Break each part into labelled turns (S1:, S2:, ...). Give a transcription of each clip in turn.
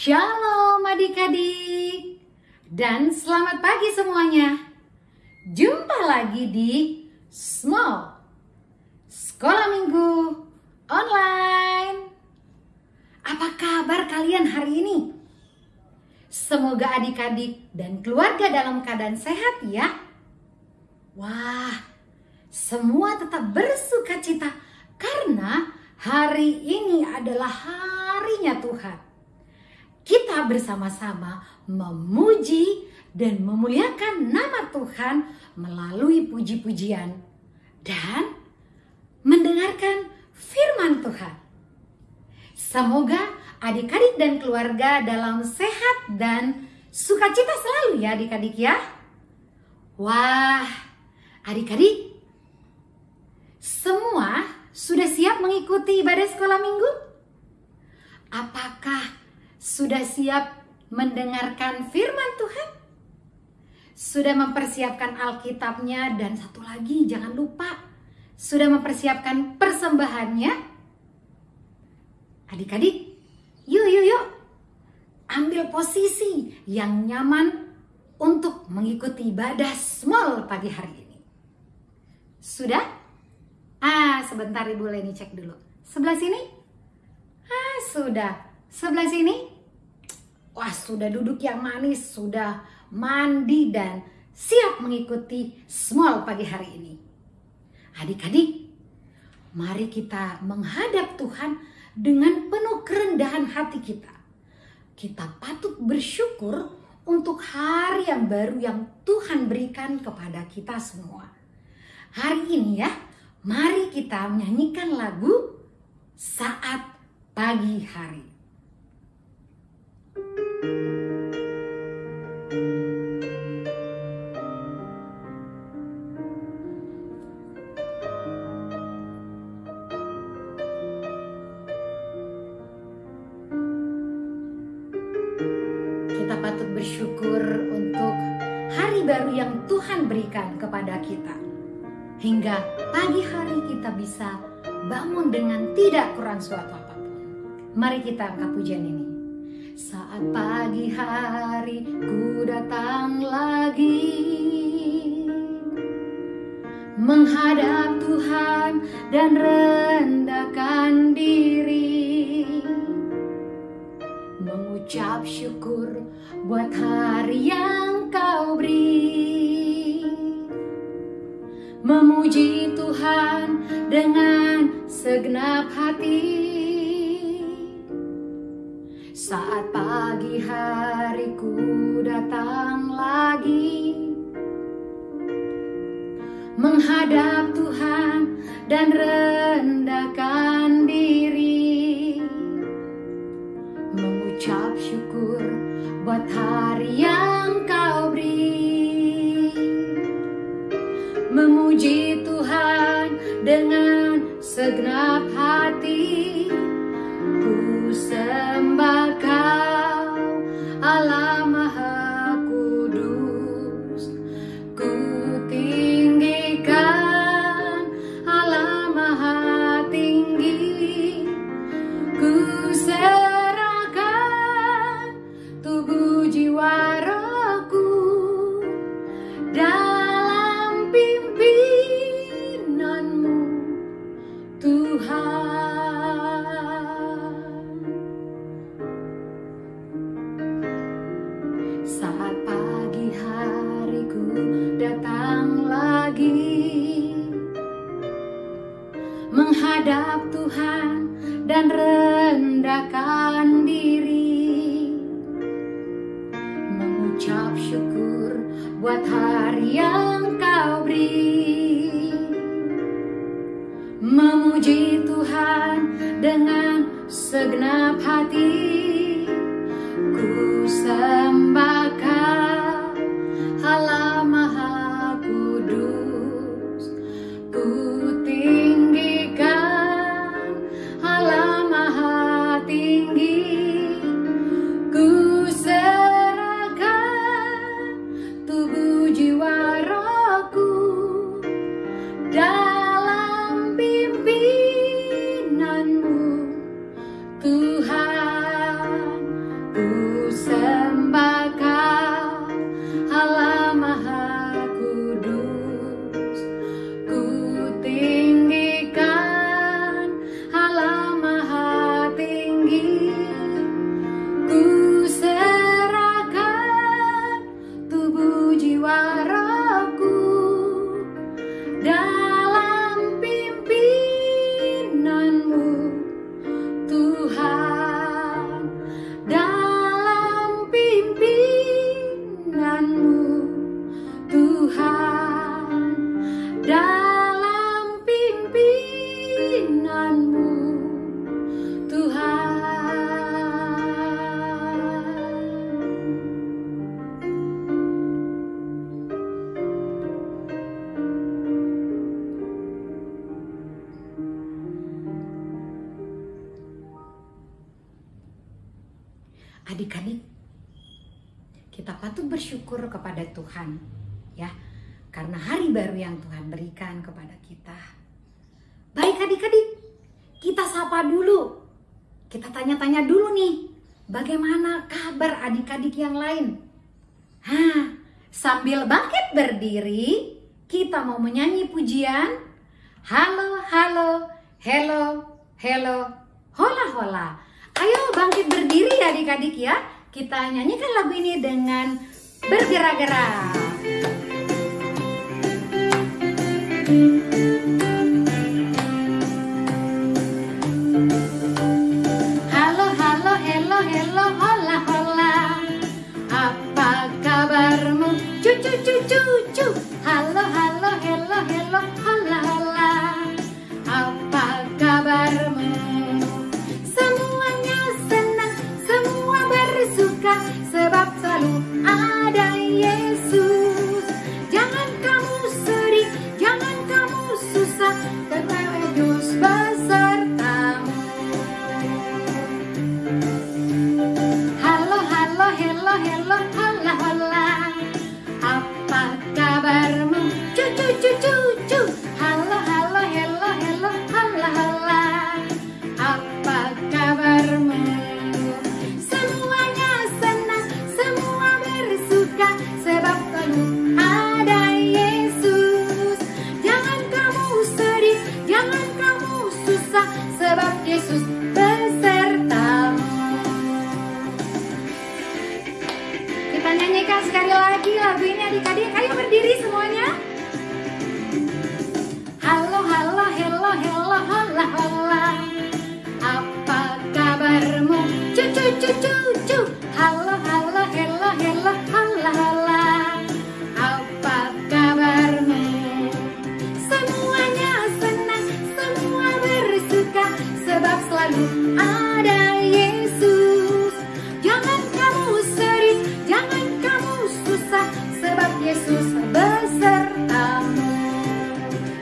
S1: Shalom adik-adik dan selamat pagi semuanya. Jumpa lagi di Small Sekolah Minggu Online. Apa kabar kalian hari ini? Semoga adik-adik dan keluarga dalam keadaan sehat ya. Wah, semua tetap bersukacita karena hari ini adalah harinya Tuhan. Kita bersama-sama memuji dan memuliakan nama Tuhan melalui puji-pujian dan mendengarkan firman Tuhan. Semoga adik-adik dan keluarga dalam sehat dan sukacita selalu ya adik-adik ya. Wah, adik-adik, semua sudah siap mengikuti ibadah sekolah minggu? Apakah sudah siap mendengarkan firman Tuhan? Sudah mempersiapkan Alkitabnya, dan satu lagi jangan lupa, sudah mempersiapkan persembahannya? Adik-adik, yuk, ambil posisi yang nyaman untuk mengikuti ibadah small pagi hari ini. Sudah? Sebentar Ibu Leni cek dulu. Sebelah sini? Sudah. Sebelah sini? Wah, sudah duduk yang manis, sudah mandi dan siap mengikuti small pagi hari ini. Adik-adik, mari kita menghadap Tuhan dengan penuh kerendahan hati kita. Kita patut bersyukur untuk hari yang baru yang Tuhan berikan kepada kita semua. Hari ini ya, mari kita menyanyikan lagu Saat Pagi Hari. Kita patut bersyukur untuk hari baru yang Tuhan berikan kepada kita. Hingga pagi hari kita bisa bangun dengan tidak kurang suatu apapun. Mari kita angkat pujian ini. Saat pagi hari ku datang lagi menghadap Tuhan dan rendahkan diri, mengucap syukur buat hari yang Kau beri, memuji Tuhan dengan segenap hati. Saat pagi hari ku datang lagi menghadap Tuhan dan rendahkan diri, mengucap syukur buat hari yang Kau beri, memuji Tuhan dengan segenap hati. Ku sembah Kau, Allah Maha Kudus. Ku tinggikan Allah Maha Tinggi. Ku serahkan tubuh jiwa rohku dalam pimpinanmu Tuhan. Saat pagi hari ku datang lagi menghadap Tuhan dan rendahkan diri, mengucap syukur buat hari yang Kau beri, memuji Tuhan dengan segenap hati. Ku sembah Kau, Allah Maha Kudus. Ku tinggikan Allah Maha Tinggi. Ku serahkan tubuh jiwa rohku dalam pimpinanmu Tuhan. Ku sembah Kau, Allah Maha Kudus. Ku tinggikan Allah Maha Tinggi. Ku serahkan tubuh jiwa rohku dalam pimpinanmu Tuhan, dalam pimpinanmu Tuhan, dalam pimpinanmu Tuhan. Adik-adik, kita patut bersyukur kepada Tuhan ya, karena hari baru yang Tuhan berikan kepada kita. Baik adik-adik, kita sapa dulu. Kita tanya-tanya dulu nih, bagaimana kabar adik-adik yang lain? Sambil bangkit berdiri, kita mau menyanyi pujian. Halo, halo, hello, hello, hola, hola. Ayo bangkit berdiri adik-adik ya. Kita nyanyikan lagu ini dengan bergerak-gerak. Halo, halo, hello, hello, hola, hola. Apa kabarmu? Cucu, cucu, cucu. Halo, halo, hello, hello, hola, hola. Apa kabarmu? Sebab selalu ada Yesus. Jangan kamu sedih, jangan kamu susah, karena Yesus besertamu. Halo, halo, hello, hello, hola, hola. Apa kabarmu? Cucu, cucu, cucu. Halo, halo, hello, hello, hola, hola. Apa kabarmu? Sebab selalu ada Yesus. Jangan kamu sedih, jangan kamu susah, sebab Yesus besertamu. Kita nyanyikan sekali lagi lagu ini adik-adik. Ayo berdiri semuanya. Halo, halo, hello, hello, hola, hola. Apa kabarmu? Cucu, cucu, cucu. Halo, halo, hello, hello, hola, hola. Apa kabarmu? Semuanya senang, semua bersuka, sebab selalu ada Yesus. Jangan kamu sedih, jangan kamu susah, sebab Yesus besertamu.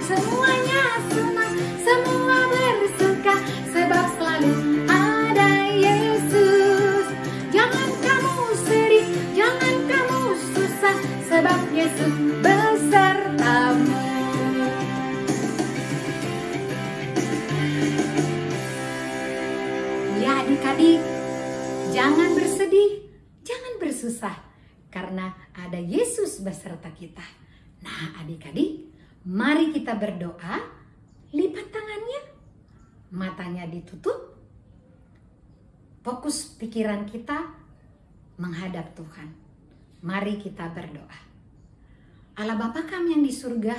S1: Semuanya senang, semua bersuka, sebab selalu ada Yesus. Jangan kamu sedih, jangan kamu susah, sebab Yesus besertamu. Ya adik-adik, jangan bersedih, jangan bersusah, karena ada Yesus beserta kita. Nah adik-adik, mari kita berdoa. Lipat tangannya, matanya ditutup, fokus pikiran kita menghadap Tuhan. Mari kita berdoa. Allah Bapa kami yang di surga,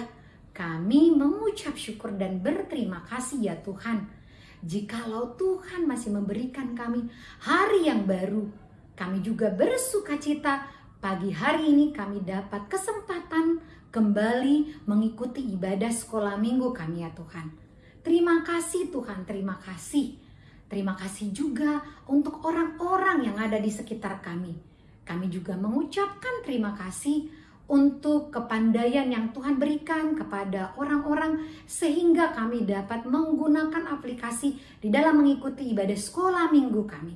S1: kami mengucap syukur dan berterima kasih ya Tuhan. Jikalau Tuhan masih memberikan kami hari yang baru, kami juga bersukacita pagi hari ini kami dapat kesempatan kembali mengikuti ibadah sekolah minggu kami ya Tuhan. Terima kasih Tuhan, terima kasih. Terima kasih juga untuk orang-orang yang ada di sekitar kami. Kami juga mengucapkan terima kasih untuk kepandaian yang Tuhan berikan kepada orang-orang sehingga kami dapat menggunakan aplikasi di dalam mengikuti ibadah sekolah minggu kami.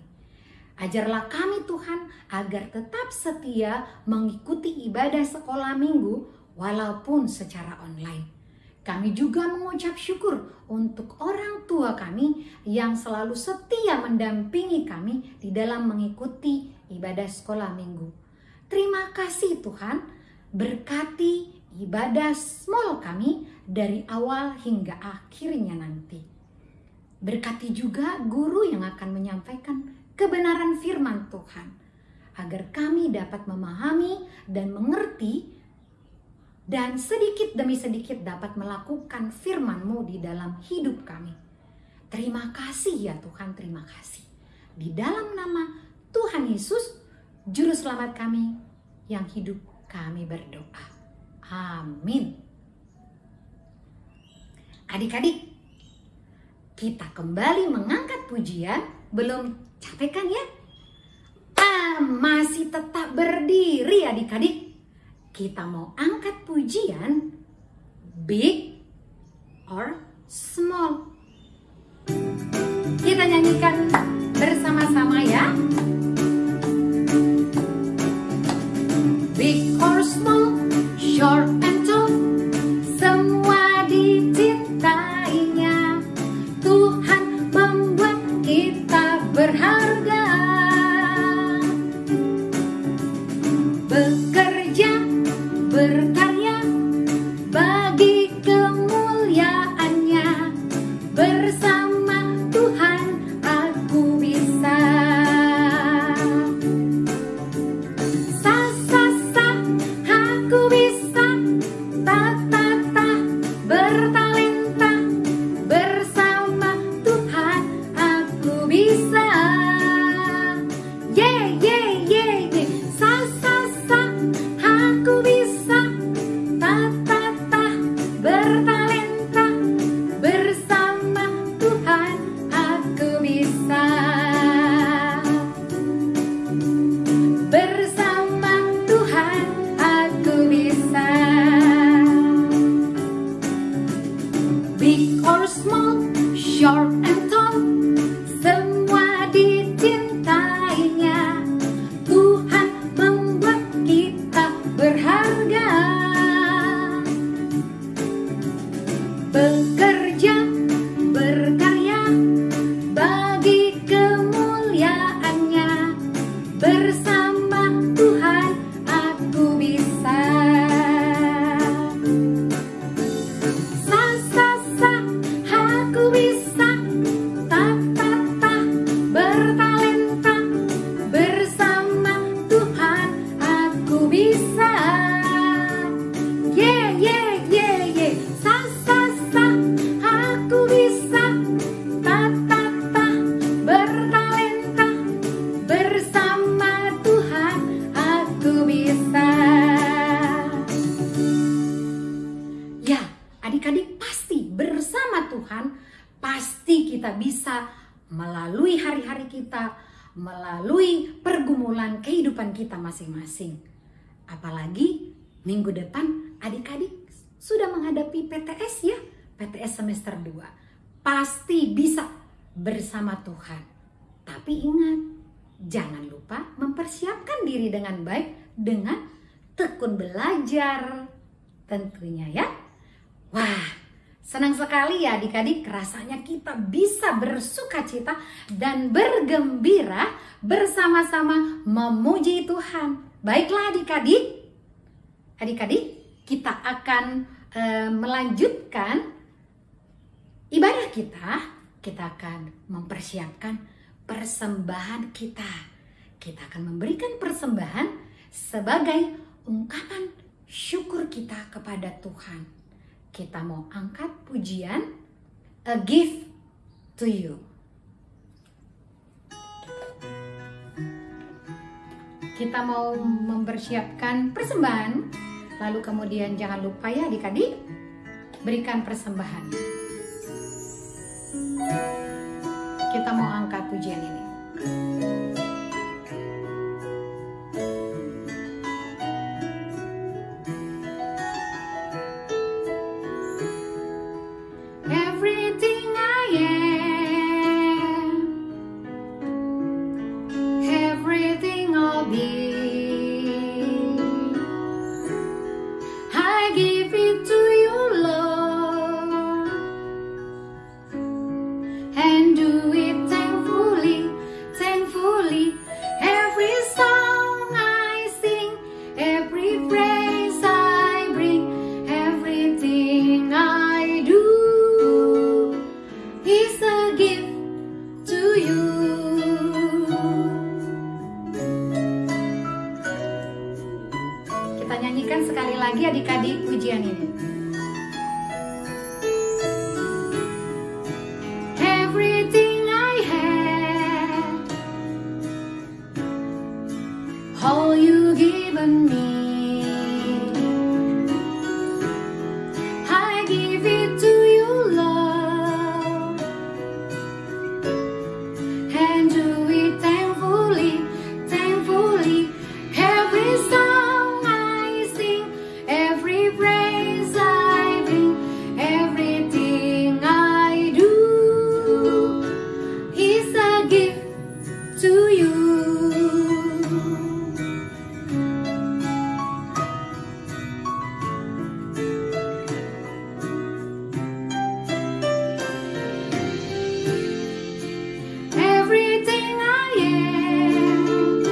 S1: Ajarlah kami Tuhan agar tetap setia mengikuti ibadah sekolah minggu walaupun secara online. Kami juga mengucap syukur untuk orang tua kami yang selalu setia mendampingi kami di dalam mengikuti ibadah sekolah minggu. Terima kasih Tuhan, berkati ibadah small kami dari awal hingga akhirnya nanti. Berkati juga guru yang akan menyampaikan kebenaran firman Tuhan, agar kami dapat memahami dan mengerti dan sedikit demi sedikit dapat melakukan firman-Mu di dalam hidup kami. Terima kasih ya Tuhan, terima kasih. Di dalam nama Tuhan Yesus, Juru Selamat kami yang hidup, kami berdoa. Amin. Adik-adik, kita kembali mengangkat pujian. Belum capek kan ya? Masih tetap berdiri adik-adik. Kita mau angkat pujian big or small. Kita nyanyikan bersama-sama ya. Big or small, short and tall, semua dicintainya. Tuhan membuat kita berharga. Bekerja, berkarya bagi kemuliaannya. Bersama Tuhan aku bisa. Sa sa sa, aku bisa. Ta ta ta, bertalenta. Bersama Tuhan aku bisa. Yeah yeah yeah yeah. Sa sa sa, aku bisa. Ta ta ta, bertalenta. Bersama Tuhan aku bisa. Bersama Tuhan aku bisa. Big or small, short and tall, semua dicintainya. Tuhan membuat kita berharga. Bekerja, berkarya bagi kemuliaannya. Bersama Tuhan aku bisa. Sa sa sa, aku bisa. Ta ta ta, bertalenta. Bersama Tuhan aku bisa. Yeah yeah yeah yeah. Sa sa sa, aku bisa. Ta ta ta, bertalenta. Bersama Tuhan aku bisa. Ya, adik-adik, pasti bersama Tuhan, pasti kita bisa melalui hari-hari kita, melalui pergumulan kehidupan kita masing-masing. Apalagi minggu depan adik-adik sudah menghadapi PTS ya, PTS semester 2. Pasti bisa bersama Tuhan. Tapi ingat, jangan lupa mempersiapkan diri dengan baik dengan tekun belajar tentunya ya. Wah, senang sekali ya adik-adik, rasanya kita bisa bersukacita dan bergembira bersama-sama memuji Tuhan. Baiklah adik-adik, kita akan melanjutkan ibadah kita akan mempersiapkan persembahan kita. Kita akan memberikan persembahan sebagai ungkapan syukur kita kepada Tuhan. Kita mau angkat pujian A Gift to You. Kita mau mempersiapkan persembahan, lalu kemudian jangan lupa ya adik-adik, berikan persembahan. Kita mau angkat pujian ini. Everything I am, everything I'll be, I give it to you, Lord, and do it thankfully. kita nyanyikan sekali lagi adik-adik pujian ini. Everything I have, all you given me, I give it to you, Lord, and do it thankfully, thankfully. Every song I sing, every praise I bring, everything I do is a gift to you. Everything I am,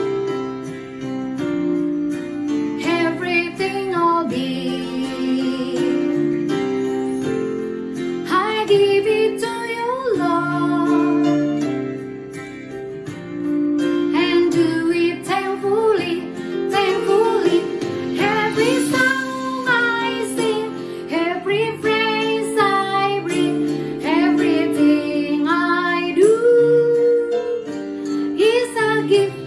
S1: everything I'll be, I give it to you, Lord, and do it thankfully, thankfully. Every song I sing, every praise I bring, everything I do is a gift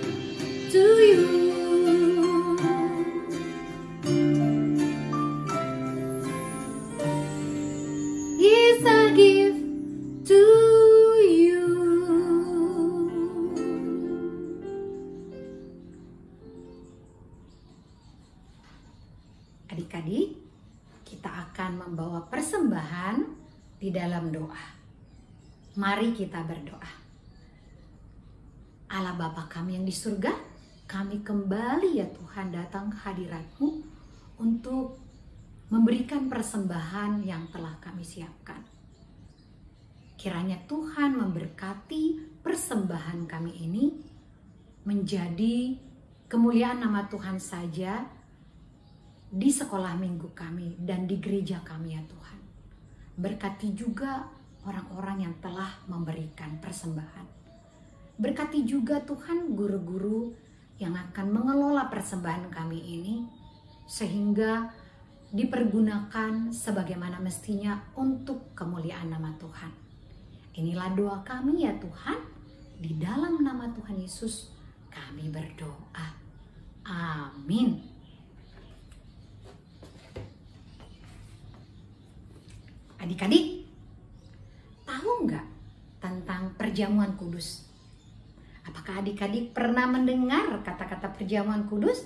S1: to you. Is a gift to you. Adik-adik, kita akan membawa persembahan di dalam doa. Mari kita berdoa. Allah Bapa kami yang di surga, kami kembali ya Tuhan datang ke hadirat-Mu untuk memberikan persembahan yang telah kami siapkan. Kiranya Tuhan memberkati persembahan kami ini menjadi kemuliaan nama Tuhan saja di sekolah minggu kami dan di gereja kami ya Tuhan. Berkati juga orang-orang yang telah memberikan persembahan. Berkati juga Tuhan guru-guru yang akan mengelola persembahan kami ini sehingga dipergunakan sebagaimana mestinya untuk kemuliaan nama Tuhan. Inilah doa kami ya Tuhan, di dalam nama Tuhan Yesus kami berdoa. Amin. Adik-adik, tahu nggak tentang perjamuan kudus? Apakah adik-adik pernah mendengar kata-kata perjamuan kudus?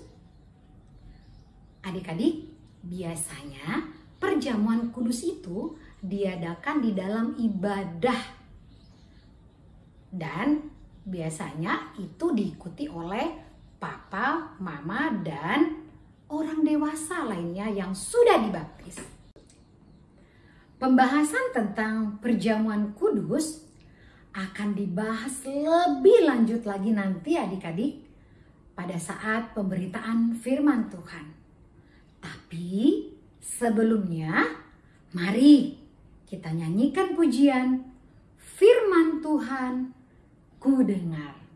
S1: Adik-adik, biasanya perjamuan kudus itu diadakan di dalam ibadah. Dan biasanya itu diikuti oleh papa, mama, dan orang dewasa lainnya yang sudah dibaptis. Pembahasan tentang perjamuan kudus akan dibahas lebih lanjut lagi nanti adik-adik pada saat pemberitaan firman Tuhan. Tapi sebelumnya mari kita nyanyikan pujian firman Tuhan ku dengar.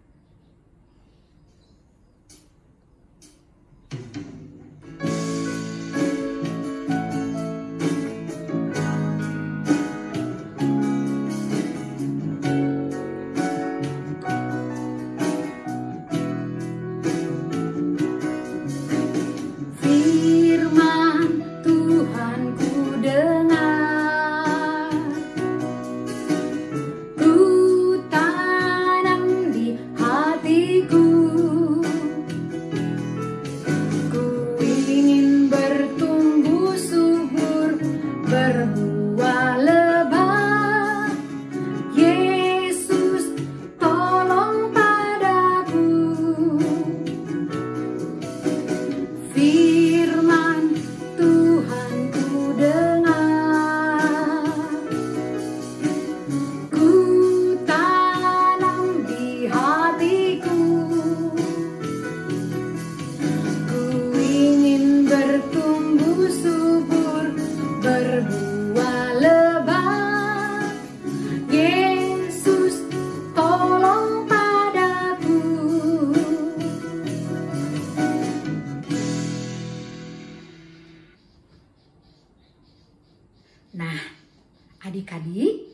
S1: Adik-adik,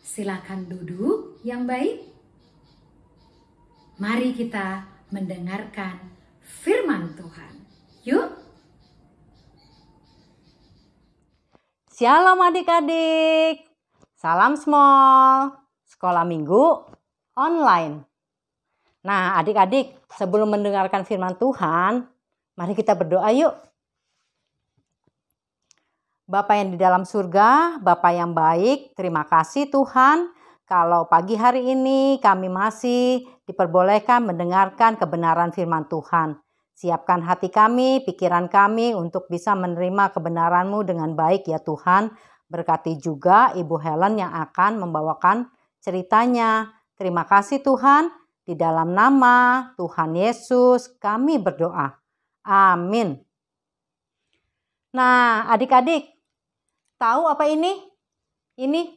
S1: silakan duduk yang baik. Mari kita mendengarkan firman Tuhan. Yuk.
S2: Shalom adik-adik. Salam small. Sekolah minggu online. Nah adik-adik, sebelum mendengarkan firman Tuhan, mari kita berdoa yuk. Bapa yang di dalam surga, Bapa yang baik, terima kasih Tuhan. Kalau pagi hari ini kami masih diperbolehkan mendengarkan kebenaran firman Tuhan. Siapkan hati kami, pikiran kami untuk bisa menerima kebenaran-Mu dengan baik ya Tuhan. Berkati juga Ibu Helen yang akan membawakan ceritanya. Terima kasih Tuhan. Di dalam nama Tuhan Yesus kami berdoa. Amin. Nah adik-adik, tahu apa ini? Ini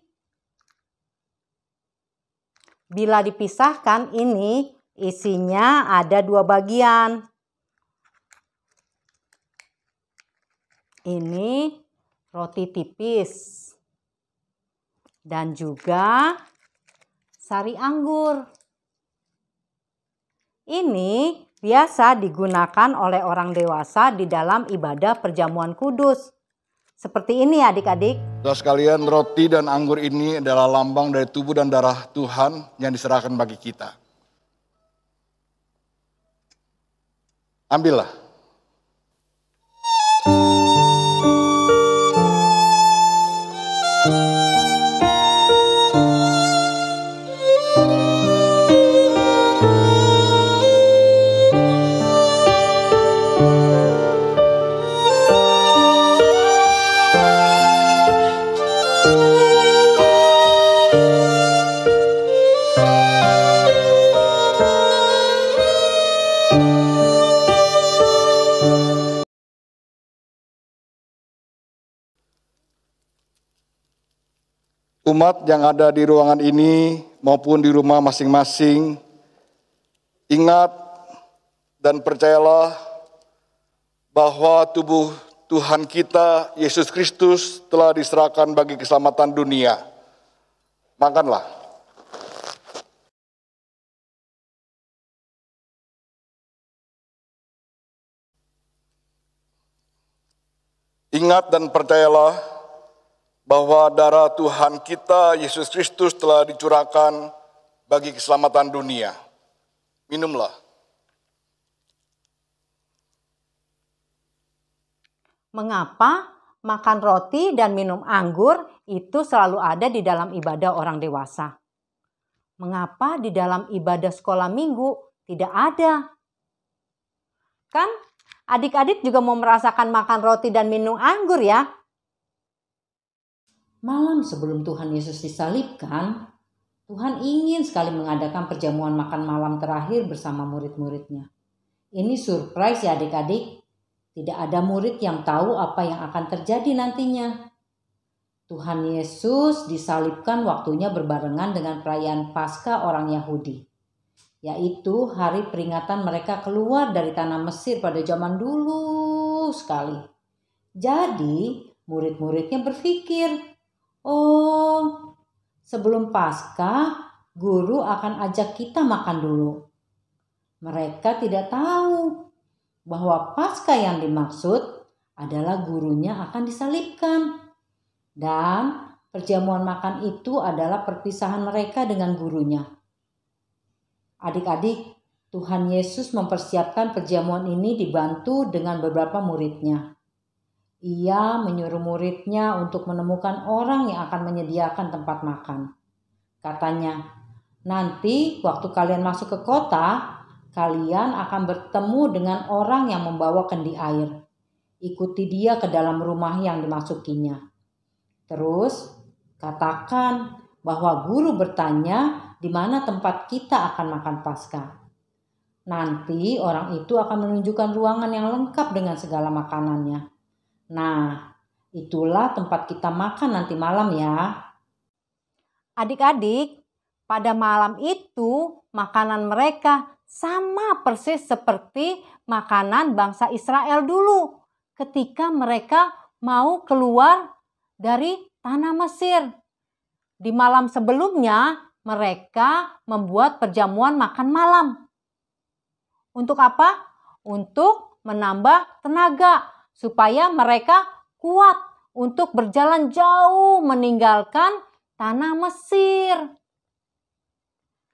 S2: bila dipisahkan ini isinya ada 2 bagian. Ini roti tipis dan juga sari anggur. Ini biasa digunakan oleh orang dewasa di dalam ibadah perjamuan kudus. Seperti ini adik-adik.
S3: Saudara sekalian, roti dan anggur ini adalah lambang dari tubuh dan darah Tuhan yang diserahkan bagi kita. Ambillah. Umat yang ada di ruangan ini maupun di rumah masing-masing, ingat dan percayalah bahwa tubuh Tuhan kita, Yesus Kristus, telah diserahkan bagi keselamatan dunia. Makanlah. Ingat dan percayalah bahwa darah Tuhan kita, Yesus Kristus, telah dicurahkan bagi keselamatan dunia. Minumlah.
S2: Mengapa makan roti dan minum anggur itu selalu ada di dalam ibadah orang dewasa? Mengapa di dalam ibadah sekolah minggu tidak ada? Kan adik-adik juga mau merasakan makan roti dan minum anggur ya? Malam sebelum Tuhan Yesus disalibkan, Tuhan ingin sekali mengadakan perjamuan makan malam terakhir bersama murid-muridnya. Ini surprise ya adik-adik. Tidak ada murid yang tahu apa yang akan terjadi nantinya. Tuhan Yesus disalibkan waktunya berbarengan dengan perayaan Paskah orang Yahudi, yaitu hari peringatan mereka keluar dari tanah Mesir pada zaman dulu sekali. Jadi murid-muridnya berpikir, oh, sebelum Paskah, guru akan ajak kita makan dulu. Mereka tidak tahu bahwa Paskah yang dimaksud adalah gurunya akan disalibkan. Dan perjamuan makan itu adalah perpisahan mereka dengan gurunya. Adik-adik, Tuhan Yesus mempersiapkan perjamuan ini dibantu dengan beberapa muridnya. Ia menyuruh muridnya untuk menemukan orang yang akan menyediakan tempat makan. Katanya, nanti waktu kalian masuk ke kota, kalian akan bertemu dengan orang yang membawa kendi air. Ikuti dia ke dalam rumah yang dimasukinya. Terus katakan bahwa guru bertanya di mana tempat kita akan makan Paskah. Nanti orang itu akan menunjukkan ruangan yang lengkap dengan segala makanannya. Nah, itulah tempat kita makan nanti malam ya. Adik-adik, pada malam itu makanan mereka sama persis seperti makanan bangsa Israel dulu ketika mereka mau keluar dari tanah Mesir. Di malam sebelumnya mereka membuat perjamuan makan malam. Untuk apa? Untuk menambah tenaga supaya mereka kuat untuk berjalan jauh meninggalkan tanah Mesir.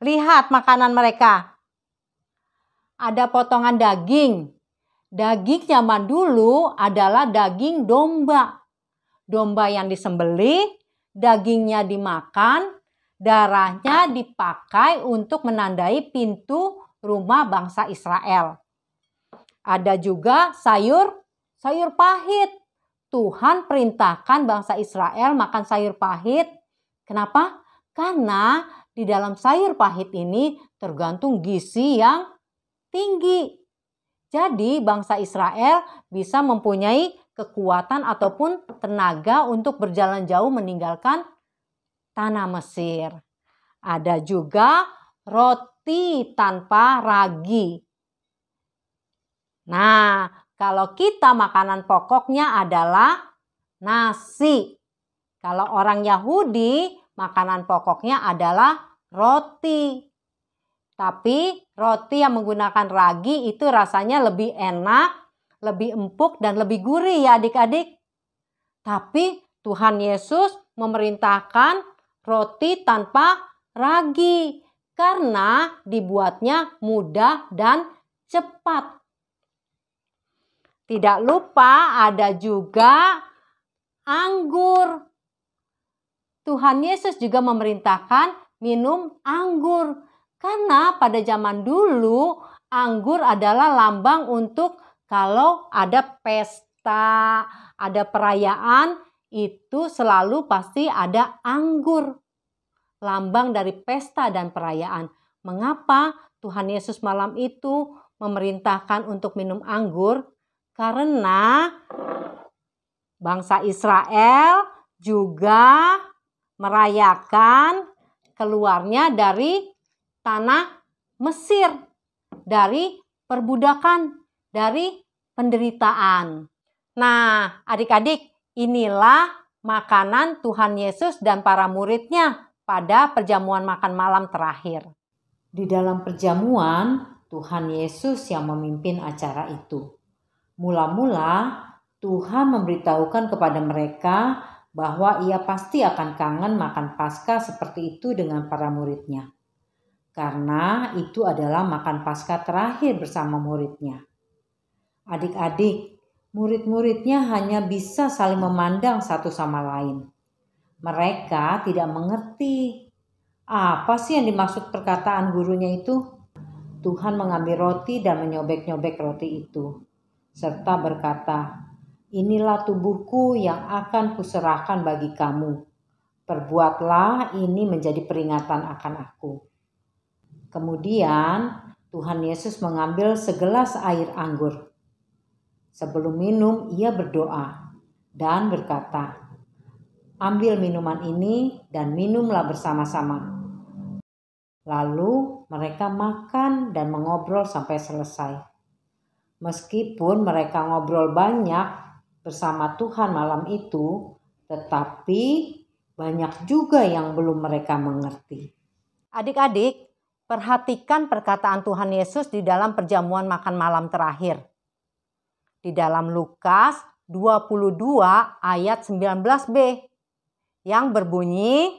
S2: Lihat makanan mereka. Ada potongan daging. Daging zaman dulu adalah daging domba. Domba yang disembelih, dagingnya dimakan, darahnya dipakai untuk menandai pintu rumah bangsa Israel. Ada juga sayur pahit. Tuhan perintahkan bangsa Israel makan sayur pahit. Kenapa? Karena di dalam sayur pahit ini tergantung gizi yang tinggi. Jadi bangsa Israel bisa mempunyai kekuatan ataupun tenaga untuk berjalan jauh meninggalkan tanah Mesir. Ada juga roti tanpa ragi. Nah, kalau kita makanan pokoknya adalah nasi. Kalau orang Yahudi, makanan pokoknya adalah roti. Tapi roti yang menggunakan ragi itu rasanya lebih enak, lebih empuk dan lebih gurih ya adik-adik. Tapi Tuhan Yesus memerintahkan roti tanpa ragi karena dibuatnya mudah dan cepat. Tidak lupa ada juga anggur. Tuhan Yesus juga memerintahkan minum anggur. Karena pada zaman dulu anggur adalah lambang untuk kalau ada pesta, ada perayaan, itu selalu pasti ada anggur. Lambang dari pesta dan perayaan. Mengapa Tuhan Yesus malam itu memerintahkan untuk minum anggur? Karena bangsa Israel juga merayakan keluarnya dari tanah Mesir, dari perbudakan, dari penderitaan. Nah, adik-adik, inilah makanan Tuhan Yesus dan para muridnya pada perjamuan makan malam terakhir. Di dalam perjamuan, Tuhan Yesus yang memimpin acara itu. Mula-mula, Tuhan memberitahukan kepada mereka bahwa ia pasti akan kangen makan Paskah seperti itu dengan para muridnya. Karena itu adalah makan Paskah terakhir bersama muridnya. Adik-adik, murid-muridnya hanya bisa saling memandang satu sama lain. Mereka tidak mengerti apa sih yang dimaksud perkataan gurunya itu. Tuhan mengambil roti dan menyobek-nyobek roti itu, serta berkata, "Inilah tubuhku yang akan kuserahkan bagi kamu. Perbuatlah ini menjadi peringatan akan aku." Kemudian Tuhan Yesus mengambil segelas air anggur. Sebelum minum, ia berdoa dan berkata, "Ambil minuman ini dan minumlah bersama-sama." Lalu mereka makan dan mengobrol sampai selesai. Meskipun mereka ngobrol banyak bersama Tuhan malam itu, tetapi banyak juga yang belum mereka mengerti. Adik-adik, perhatikan perkataan Tuhan Yesus di dalam perjamuan makan malam terakhir. Di dalam Lukas 22 ayat 19b yang berbunyi,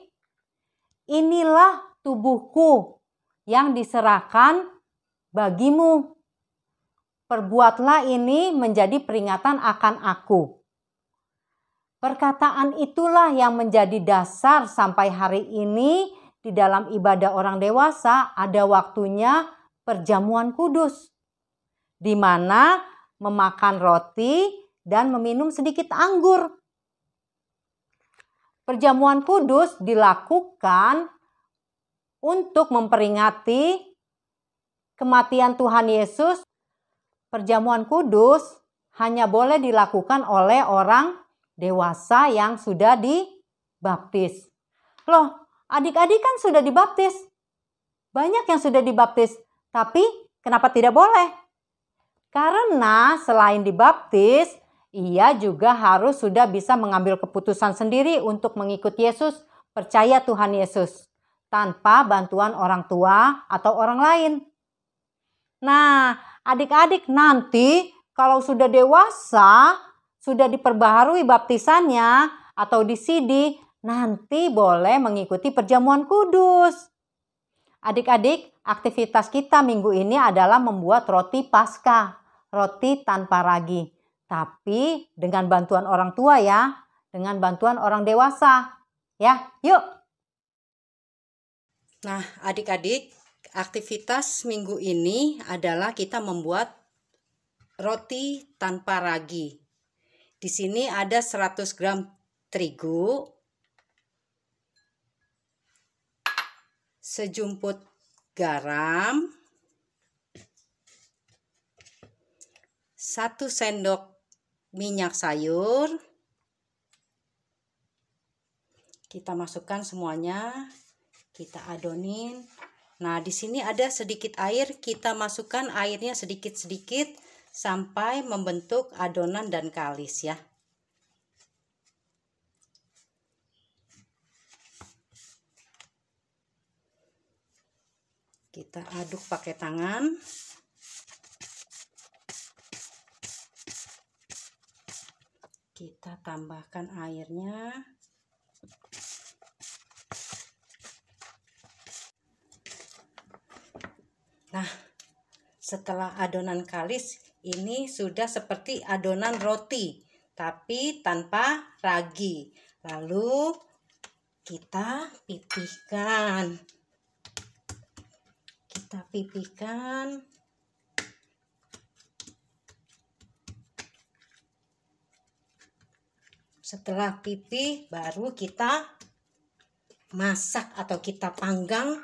S2: "Inilah tubuhku yang diserahkan bagimu. Perbuatlah ini menjadi peringatan akan aku." Perkataan itulah yang menjadi dasar sampai hari ini. Di dalam ibadah orang dewasa ada waktunya perjamuan kudus, di mana memakan roti dan meminum sedikit anggur. Perjamuan kudus dilakukan untuk memperingati kematian Tuhan Yesus. Perjamuan kudus hanya boleh dilakukan oleh orang dewasa yang sudah dibaptis. Loh, adik-adik kan sudah dibaptis. Banyak yang sudah dibaptis. Tapi kenapa tidak boleh? Karena selain dibaptis, ia juga harus sudah bisa mengambil keputusan sendiri untuk mengikut Yesus, percaya Tuhan Yesus, tanpa bantuan orang tua atau orang lain. Nah, adik-adik nanti kalau sudah dewasa, sudah diperbaharui baptisannya atau disidi, nanti boleh mengikuti perjamuan kudus. Adik-adik, aktivitas kita minggu ini adalah membuat roti Paskah, roti tanpa ragi. Tapi dengan bantuan orang tua ya, dengan bantuan orang dewasa. Ya, yuk. Nah, adik-adik, aktivitas minggu ini adalah kita membuat roti tanpa ragi. Di sini ada 100 gram terigu, sejumput garam, 1 sendok minyak sayur. Kita masukkan semuanya, kita adonin. Nah, di sini ada sedikit air, kita masukkan airnya sedikit-sedikit sampai membentuk adonan dan kalis ya. Kita aduk pakai tangan. Kita tambahkan airnya. Nah, setelah adonan kalis, ini sudah seperti adonan roti, tapi tanpa ragi. Lalu kita pipihkan. Setelah pipih, baru kita masak atau kita panggang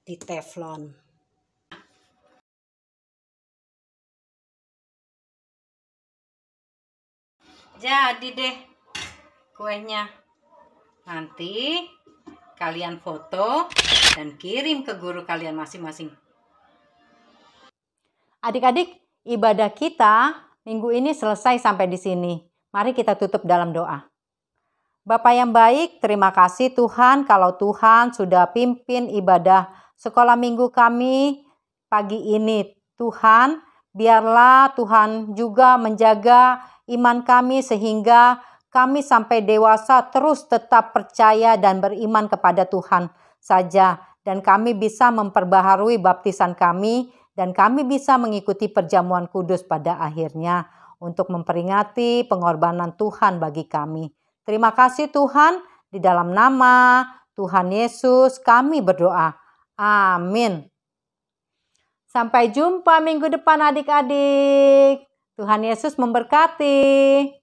S2: di teflon. Jadi deh kuenya. Nanti kalian foto dan kirim ke guru kalian masing-masing. Adik-adik, ibadah kita minggu ini selesai sampai di sini. Mari kita tutup dalam doa. Bapa yang baik, terima kasih Tuhan kalau Tuhan sudah pimpin ibadah sekolah minggu kami pagi ini. Tuhan, biarlah Tuhan juga menjaga iman kami sehingga kami sampai dewasa terus tetap percaya dan beriman kepada Tuhan saja. Dan kami bisa memperbaharui baptisan kami dan kami bisa mengikuti perjamuan kudus pada akhirnya untuk memperingati pengorbanan Tuhan bagi kami. Terima kasih Tuhan, di dalam nama Tuhan Yesus kami berdoa. Amin. Sampai jumpa minggu depan adik-adik. Tuhan Yesus memberkati.